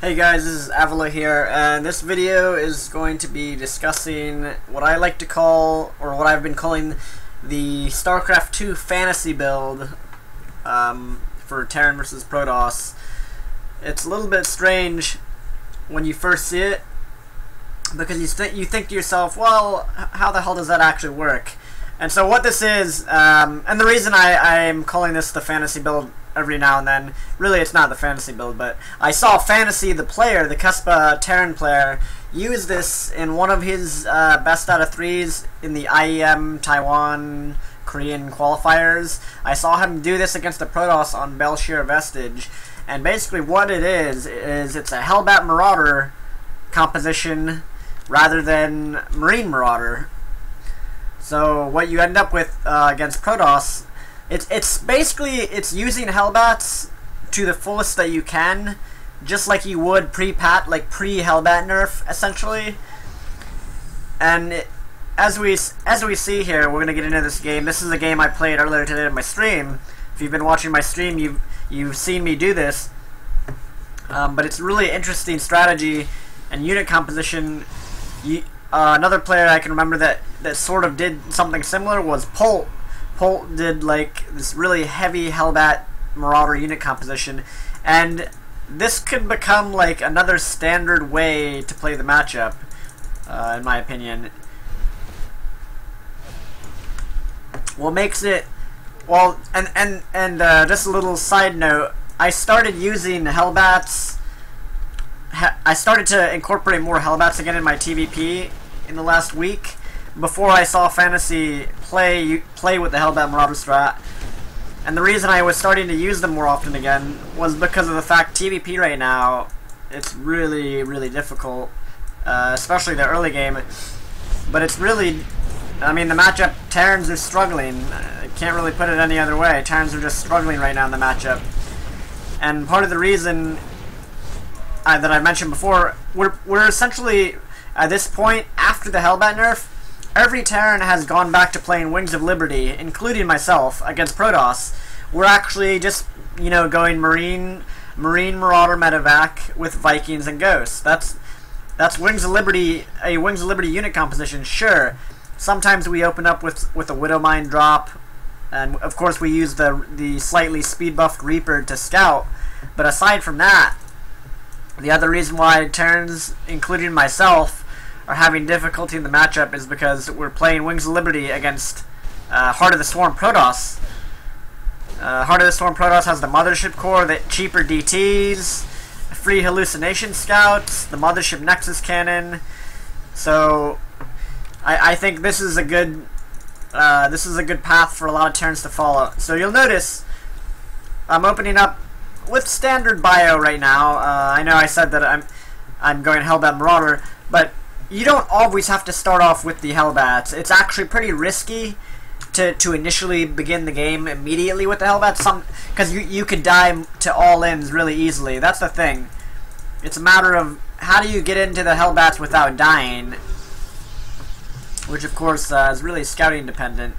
Hey guys, this is Avilo here, and this video is going to be discussing what I like to call, or what I've been calling, the StarCraft 2 fantasy build for Terran versus Protoss. It's a little bit strange when you first see it, because you think to yourself, well, how the hell does that actually work? And so what this is, and the reason I'm calling this the fantasy build every now and then, really it's not the fantasy build, but I saw Fantasy, the player, the Cuspa Terran player, use this in one of his best out of threes in the IEM Taiwan Korean qualifiers. I saw him do this against the Protoss on Belshir Vestige, and basically what it is it's a Hellbat Marauder composition rather than Marine Marauder. So what you end up with against Protoss, it's basically using Hellbats to the fullest that you can, just like you would pre-Hellbat nerf essentially. And as we see here, we're gonna get into this game. This is a game I played earlier today on my stream. If you've been watching my stream, you've seen me do this. But it's really interesting strategy and unit composition. Another player I can remember that sort of did something similar was Polt. Polt did like this really heavy Hellbat Marauder unit composition, and this could become like another standard way to play the matchup, in my opinion. What makes it, well, and just a little side note, I started using Hellbats. I started to incorporate more Hellbats again in my TvP in the last week, before I saw Fantasy play with the Hellbat Marauder strat. And the reason I was starting to use them more often again was because of the fact TvP right now, it's really, really difficult, especially the early game. But it's really, I mean, the matchup, Terrans are struggling. I can't really put it any other way. Terrans are just struggling right now in the matchup. And part of the reason that I mentioned before, we're essentially, at this point, after the Hellbat nerf, every Terran has gone back to playing Wings of Liberty, including myself, against Protoss. We're actually just, going Marine Marauder medivac with Vikings and Ghosts. That's Wings of Liberty, a Wings of Liberty unit composition, sure. Sometimes we open up with a Widowmine drop, and of course we use the slightly speed buffed Reaper to scout. But aside from that, the other reason why Terrans, including myself, are having difficulty in the matchup is because we're playing Wings of Liberty against Heart of the Swarm Protoss. Heart of the Swarm Protoss has the Mothership Core, the cheaper DTs, free hallucination scouts, the Mothership Nexus Cannon. So I think this is a good path for a lot of Terrans to follow. So you'll notice I'm opening up with standard bio right now. I know I said that I'm going Hellbat Marauder, but you don't always have to start off with the Hellbats. It's actually pretty risky to initially begin the game immediately with the Hellbats, because you could die to all-ins really easily. That's the thing. It's a matter of how do you get into the Hellbats without dying, which of course is really scouting dependent.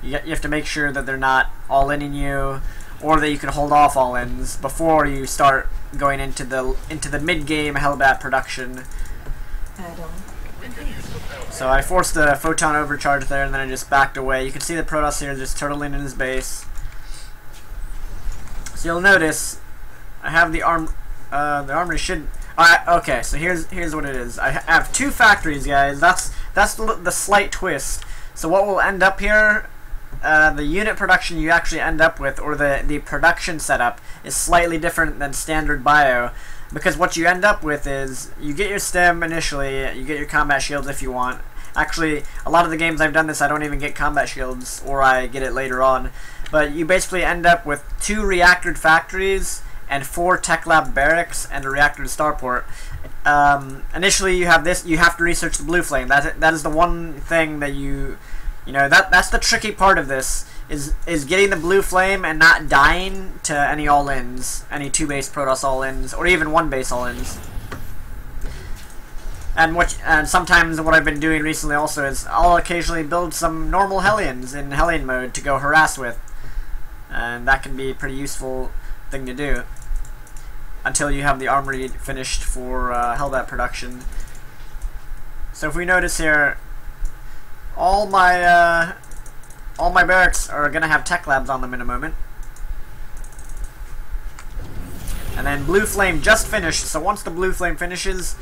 You have to make sure that they're not all-inning you, or that you can hold off all-ins before you start going into the mid-game Hellbat production. So I forced the photon overcharge there, and then I just backed away. You can see the Protoss here just turtling in his base. So you'll notice I have the armory should. Okay, so here's what it is. I have two factories, guys. That's the slight twist. So what will end up here, the unit production you actually end up with, or the production setup, is slightly different than standard bio. Because what you end up with is, you get your stem initially, you get your combat shields if you want. Actually, a lot of the games I've done this, I don't even get combat shields, or I get it later on. But you basically end up with 2 reactored factories, and 4 tech lab barracks, and a reactored starport. Initially you have this, you have to research the blue flame. That is the one thing that that's the tricky part of this, is getting the blue flame and not dying to any all-ins, any 2-base Protoss all-ins, or even 1-base all-ins. And sometimes what I've been doing recently also is I'll occasionally build some normal Hellions in Hellion mode to go harass with, and that can be a pretty useful thing to do. until you have the armory finished for Hellbat production. So if we notice here, all my barracks are gonna have tech labs on them in a moment. And then Blue Flame just finished, so once the Blue Flame finishes,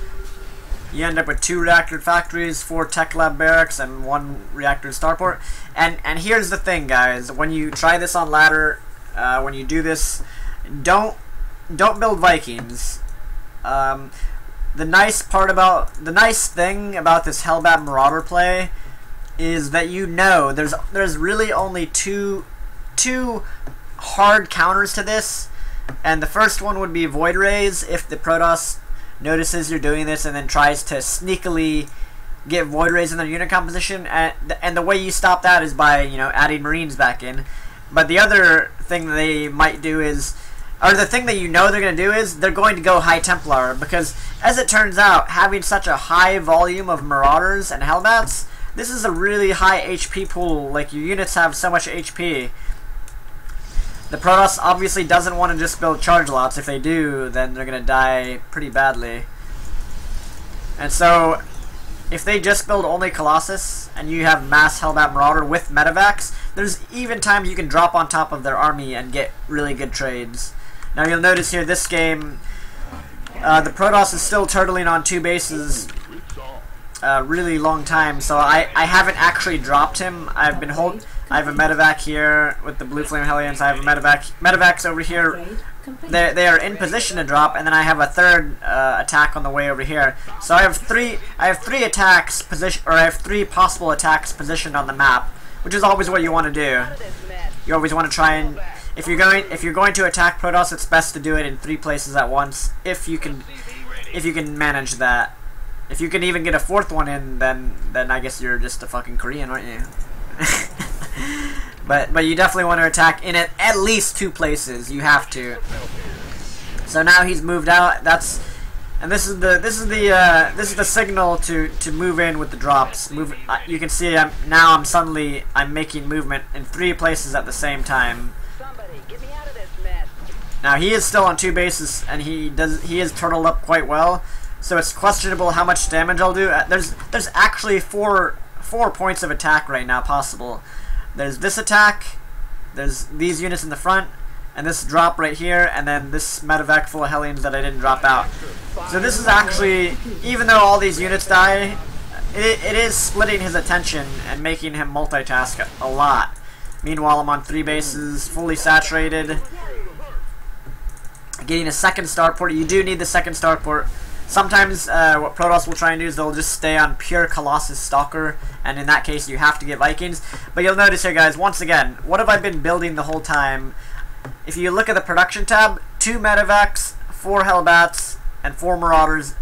you end up with 2 reactor factories, 4 tech lab barracks, and 1 reactor starport. And here's the thing, guys. When you try this on ladder, when you do this, don't build Vikings. The nice thing about this Hellbat Marauder play is that there's really only two hard counters to this, and the first one would be Void Rays if the Protoss notices you're doing this and then tries to sneakily get Void Rays in their unit composition, and the way you stop that is by adding Marines back in. But the other thing they might do is, or the thing that they're going to do is, they're going to go High Templar, because as it turns out, having such a high volume of Marauders and Hellbats, this is a really high HP pool. Like, your units have so much HP. The Protoss obviously doesn't want to just build chargelots. If they do, then they're going to die pretty badly. And so, if they just build only Colossus, and you have mass Hellbat Marauder with medivacs, there's even times you can drop on top of their army and get really good trades. Now you'll notice here, this game, the Protoss is still turtling on 2 bases a really long time, so I haven't actually dropped him. I have a medevac here with the Blue Flame Hellions. I have a medevacs over here. They are in position to drop, and then I have a third attack on the way over here. So I have three attacks position, or I have 3 possible attacks positioned on the map, which is always what you want to do. You always want to try and, if you're going to attack Protoss, it's best to do it in 3 places at once, if you can manage that. If you can even get a 4th one in, then I guess you're just a fucking Korean, aren't you? But you definitely want to attack in at least 2 places. You have to. So now he's moved out. This is the signal to move in with the drops. You can see I'm making movement in 3 places at the same time. Now he is still on 2 bases, and he is turtled up quite well. So it's questionable how much damage I'll do. There's actually four points of attack right now possible. There's this attack, there's these units in the front, and this drop right here, and then this medevac full of Hellions that I didn't drop out. So this is actually, even though all these units die, it is splitting his attention and making him multitask a lot. Meanwhile, I'm on 3 bases, fully saturated, getting a 2nd starport. You do need the 2nd starport. Sometimes what Protoss will try and do is they'll just stay on pure Colossus Stalker, and in that case you have to get Vikings. But you'll notice here, guys, once again, what have I been building the whole time? If you look at the production tab, 2 medevacs, 4 Hellbats, and 4 Marauders.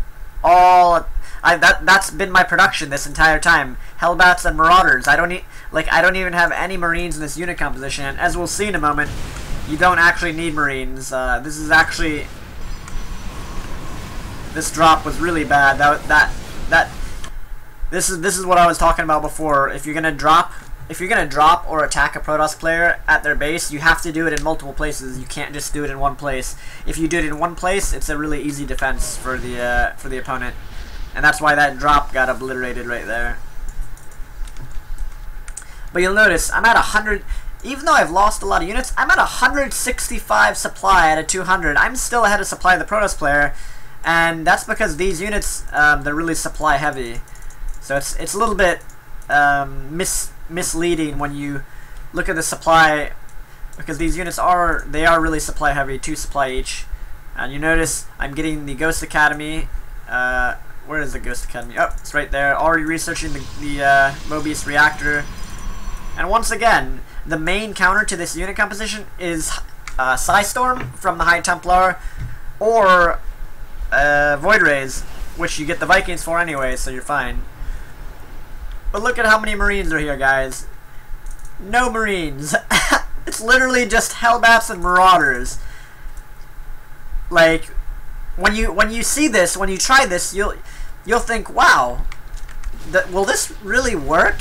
That's been my production this entire time. Hellbats and Marauders. I don't even have any Marines in this unit composition, and as we'll see in a moment, you don't actually need Marines. This drop was really bad. This is what I was talking about before. If you're gonna drop or attack a Protoss player at their base, you have to do it in multiple places. You can't just do it in one place. If you do it in one place, it's a really easy defense for the opponent, and that's why that drop got obliterated right there. But you'll notice I'm at 100. Even though I've lost a lot of units, I'm at 165 supply out of 200. I'm still ahead of supply of the Protoss player. And that's because these units, they're really supply heavy. So it's a little bit misleading when you look at the supply, because these units are really supply heavy, 2 supply each. And you notice I'm getting the Ghost Academy. Where is the Ghost Academy? Oh, it's right there. Already researching the Mobius reactor. And once again, the main counter to this unit composition is Psystorm from the High Templar, or Void Rays, which you get the Vikings for anyway, so you're fine. But look at how many Marines are here, guys. No Marines. It's literally just Hellbats and Marauders. Like, when you see this, when you try this, you'll think, wow, will this really work?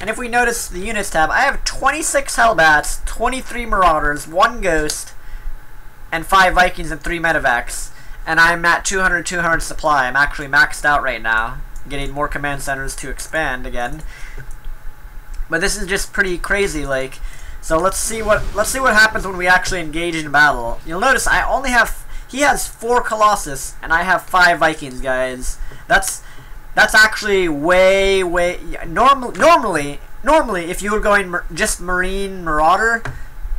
And if we notice the units tab, I have 26 Hellbats, 23 Marauders, 1 Ghost, and 5 Vikings and 3 medivacs. And I'm at 200 supply. I'm actually maxed out right now, getting more command centers to expand again. But this is just pretty crazy, like. So let's see what happens when we actually engage in battle. You'll notice he has 4 colossus and I have 5 Vikings, guys. That's actually way normally if you were going just Marine Marauder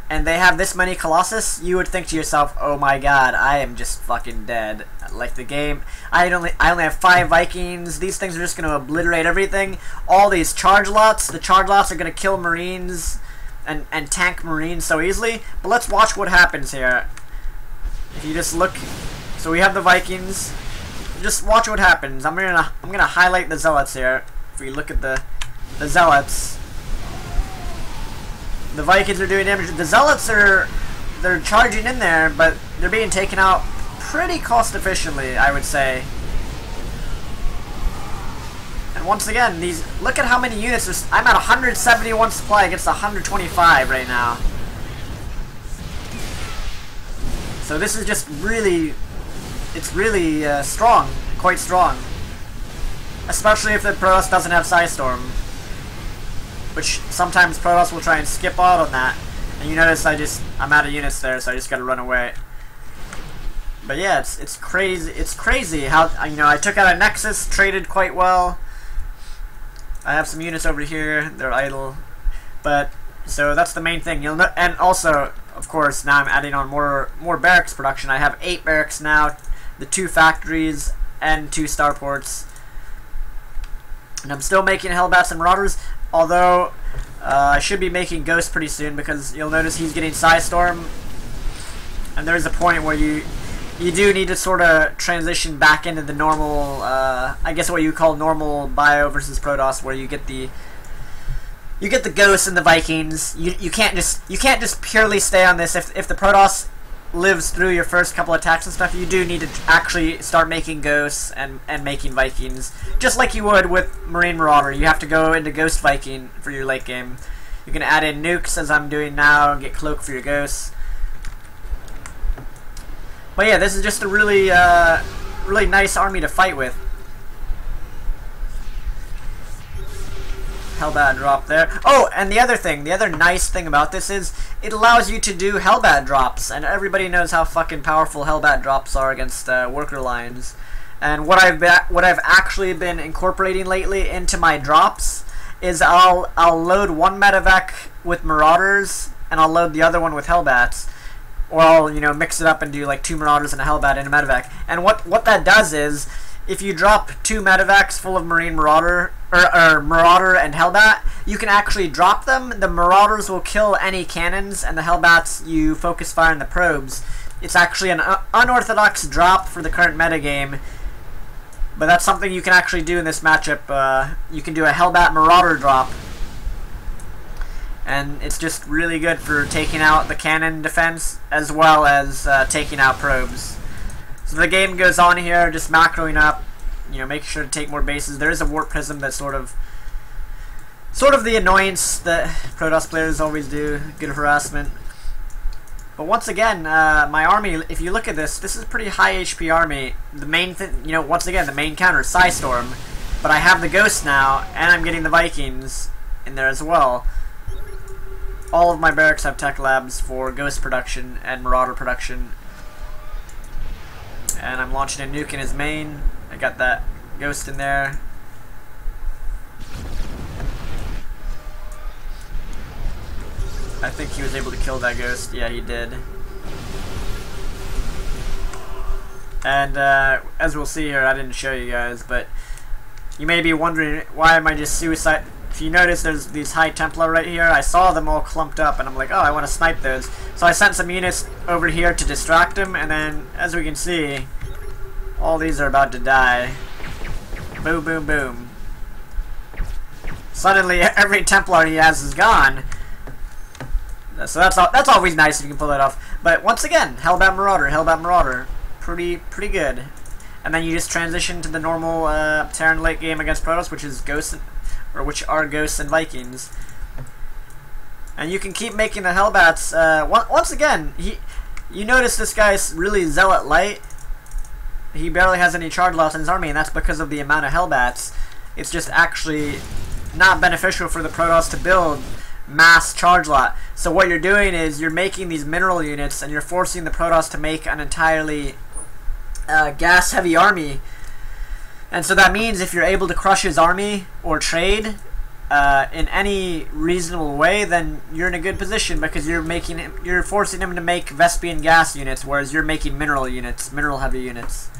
and they have this many colossus, you would think to yourself, oh my god, I am just fucking dead. Like the game, I only have 5 Vikings. These things are just gonna obliterate everything. All these chargelots, the chargelots are gonna kill Marines and tank Marines so easily. But let's watch what happens here. If you just look, so we have the Vikings. Just watch what happens. I'm gonna highlight the zealots here. If we look at the zealots, the Vikings are doing damage. The zealots they're charging in there, but they're being taken out pretty cost efficiently, I would say. And once again, look at how many units. I'm at 171 supply against 125 right now. So this is just really, it's really strong, quite strong. Especially if the Protoss doesn't have Psystorm. Which sometimes Protoss will try and skip out on that. And you notice I'm out of units there, so I just gotta run away. But yeah, it's crazy how, I took out a Nexus, traded quite well. I have some units over here, they're idle. But so that's the main thing. And also, of course, now I'm adding on more barracks production. I have 8 barracks now, the 2 factories and 2 starports. And I'm still making Hellbats and Marauders, although I should be making Ghosts pretty soon, because you'll notice he's getting Psystorm. And there's a point where you do need to sort of transition back into the normal, I guess what you call normal bio versus Protoss, where you get the Ghosts and the Vikings. You can't just purely stay on this. If the Protoss lives through your first couple attacks and stuff, you do need to actually start making Ghosts and making Vikings, just like you would with Marine Marauder. You have to go into Ghost Viking for your late game. You can add in nukes, as I'm doing now, and get Cloak for your Ghosts. But yeah, this is just a really nice army to fight with. Hellbat drop there. Oh, and the other nice thing about this is it allows you to do Hellbat drops, and everybody knows how fucking powerful Hellbat drops are against worker lines. And what I've actually been incorporating lately into my drops is I'll load one medevac with Marauders, and I'll load the other one with Hellbats. Or I'll, mix it up and do like 2 Marauders and a Hellbat and a medevac. And what that does is, if you drop 2 medevacs full of Marine Marauder, or Marauder and Hellbat, you can actually drop them. The Marauders will kill any cannons, and the Hellbats, you focus fire on the probes. It's actually an unorthodox drop for the current metagame, but that's something you can actually do in this matchup. You can do a Hellbat Marauder drop. And it's just really good for taking out the cannon defense, as well as taking out probes. So the game goes on here, just macroing up, making sure to take more bases. There is a Warp Prism that's sort of the annoyance that Protoss players always do, good harassment. But once again, my army, if you look at this is a pretty high HP army. The main thing, once again, the main counter is Psystorm. But I have the Ghosts now, and I'm getting the Vikings in there as well. All of my barracks have tech labs for Ghost production and Marauder production. And I'm launching a nuke in his main. I got that Ghost in there. I think he was able to kill that Ghost. Yeah, he did. And as we'll see here, I didn't show you guys, but you may be wondering, why am I just suicide? If you notice, there's these High Templar right here. I saw them all clumped up, and I'm like, oh, I want to snipe those. So I sent some units over here to distract them, and then, as we can see, all these are about to die. Boom, boom, boom. Suddenly, every Templar he has is gone. So that's always nice if you can pull that off. But once again, Hellbat Marauder, pretty good. And then you just transition to the normal Terran late game against Protoss, which is which are Ghosts and Vikings. And you can keep making the Hellbats. Once again, you notice this guy's really zealot light. He barely has any chargelots in his army, and that's because of the amount of Hellbats. It's just actually not beneficial for the Protoss to build mass chargelot. So what you're doing is you're making these mineral units, and you're forcing the Protoss to make an entirely gas-heavy army. And so that means if you're able to crush his army or trade in any reasonable way, then you're in a good position, because you're forcing him to make Vespian gas units, whereas you're making mineral units, mineral-heavy units.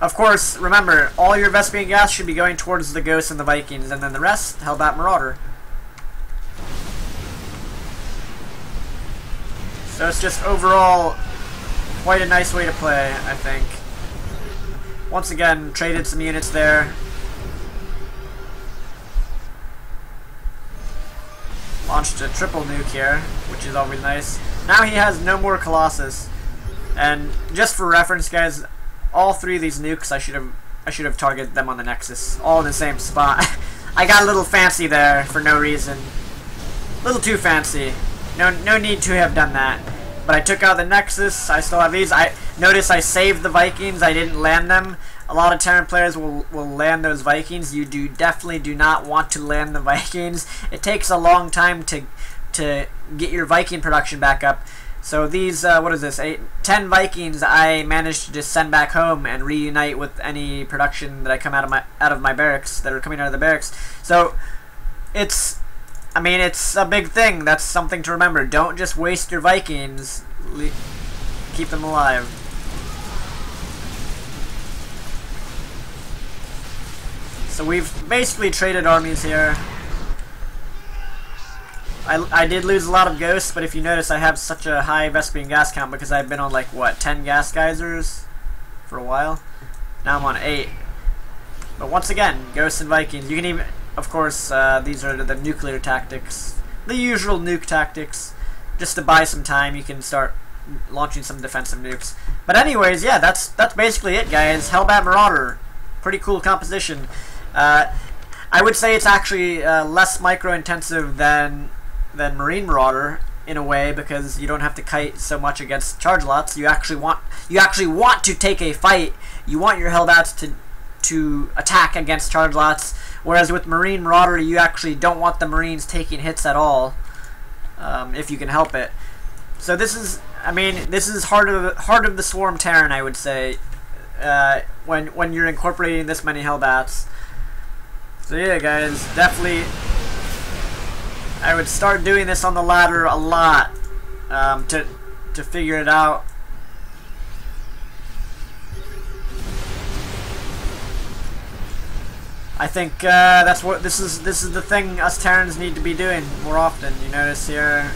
Of course, remember, all your Vespian gas should be going towards the Ghosts and the Vikings, and then the rest, Hellbat Marauder. So it's just overall quite a nice way to play, I think. Once again, traded some units there. Launched a triple nuke here, which is always nice. Now he has no more colossus. And just for reference, guys, all three of these nukes, I should have targeted them on the Nexus, all in the same spot. I got a little fancy there for no reason. A little too fancy. No need to have done that. But I took out the Nexus. I still have these. Notice I saved the Vikings. I didn't land them. A lot of Terran players will land those Vikings. You definitely do not want to land the Vikings. It takes a long time to get your Viking production back up. So these, what is this, 10 Vikings I managed to just send back home and reunite with any production that I come out of my barracks, that are coming out of the barracks. So it's a big thing. That's something to remember. Don't just waste your Vikings. Keep them alive. So we've basically traded armies here. I did lose a lot of ghosts, but if you notice, I have such a high Vespian gas count because I've been on like, what, 10 gas geysers for a while? Now I'm on 8. But once again, ghosts and Vikings. You can even, of course, these are the nuclear tactics. The usual nuke tactics. Just to buy some time, you can start launching some defensive nukes. But anyways, yeah, that's basically it, guys. Hellbat Marauder. Pretty cool composition. I would say it's actually less micro-intensive than Marine Marauder in a way, because you don't have to kite so much against chargelots. You actually want to take a fight. You want your Hellbats to attack against chargelots, whereas with Marine Marauder you actually don't want the Marines taking hits at all, if you can help it. So this is heart of the Swarm Terran, I would say, when you're incorporating this many Hellbats. So yeah, guys, definitely I would start doing this on the ladder a lot, to figure it out. I think that's what this is the thing us Terrans need to be doing more often. You notice here,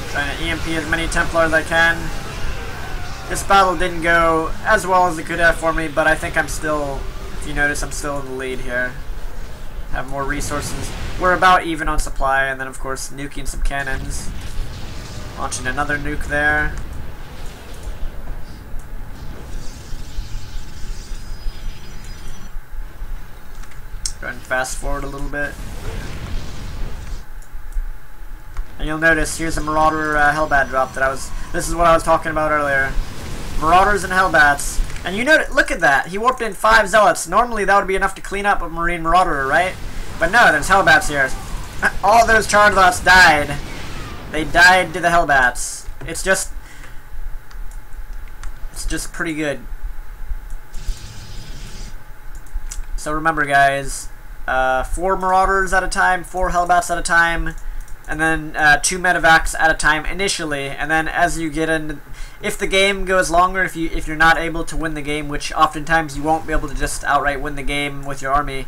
trying to EMP as many Templars as I can. This battle didn't go as well as it could have for me, but I think I'm still, if you notice, I'm still in the lead here. Have more resources. We're about even on supply, and then of course nuking some cannons. Launching another nuke there. Go ahead and fast forward a little bit. And you'll notice here's a Marauder Hellbat drop this is what I was talking about earlier. Marauders and Hellbats. And you know, look at that. He warped in 5 Zealots. Normally that would be enough to clean up a Marine Marauder, right? But no, there's Hellbats here. All those chargelots died. They died to the Hellbats. It's just pretty good. So remember, guys, 4 Marauders at a time, 4 Hellbats at a time, and then 2 medivacs at a time initially, and then as you get in, if the game goes longer, if you're not able to win the game, which oftentimes you won't be able to just outright win the game with your army,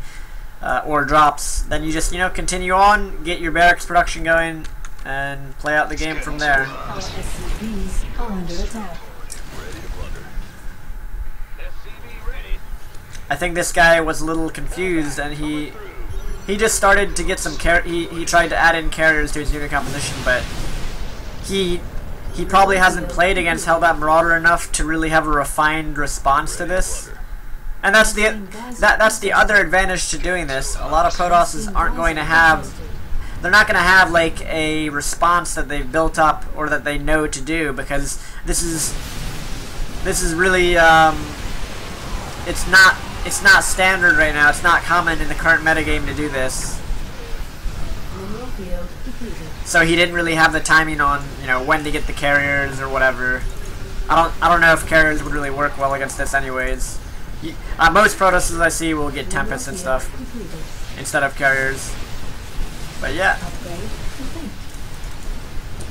or drops, then you just, continue on, get your barracks production going, and play out the game from there. Our SCVs are under attack. I think this guy was a little confused, and he just started to get some he tried to add in carriers to his unit composition, but he probably hasn't played against Hellbat Marauder enough to really have a refined response to this. And that's the other advantage to doing this. A lot of Protosses aren't going to have they're not gonna have like a response that they've built up or that they know to do, because this is really it's not standard right now. It's not common in the current metagame to do this. So he didn't really have the timing on, you know, when to get the carriers or whatever. I don't know if carriers would really work well against this anyways. Most Protosses I see will get Tempests and stuff instead of carriers. But yeah.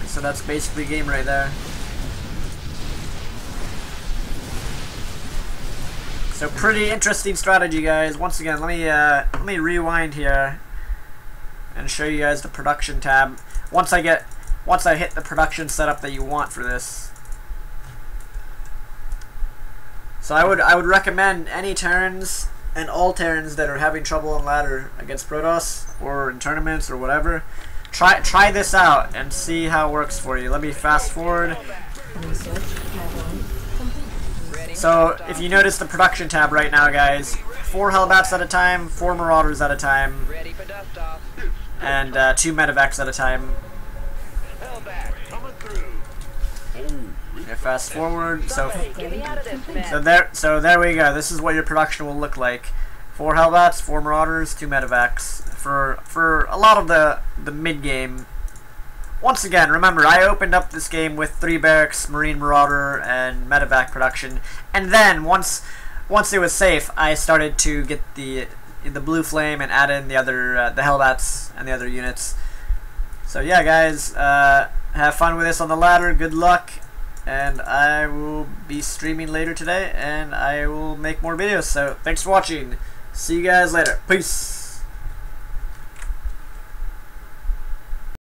So that's basically game right there. So pretty interesting strategy, guys. Once again, let me rewind here and show you guys the production tab. Once I hit the production setup that you want for this. So I would recommend any Terrans and all Terrans that are having trouble on ladder against Protoss or in tournaments or whatever. Try this out and see how it works for you. Let me fast forward. So if you notice the production tab right now, guys, 4 Hellbats at a time, 4 Marauders at a time, and 2 medivacs at a time. Okay, fast forward. So there we go. This is what your production will look like: 4 Hellbats, 4 Marauders, 2 medivacs for a lot of the mid game. Once again, remember, I opened up this game with 3 barracks, Marine Marauder, and medevac production, and then once it was safe, I started to get the blue flame and add in the other the Hellbats and the other units. So yeah, guys, have fun with this on the ladder. Good luck, and I will be streaming later today, and I will make more videos. So thanks for watching. See you guys later. Peace.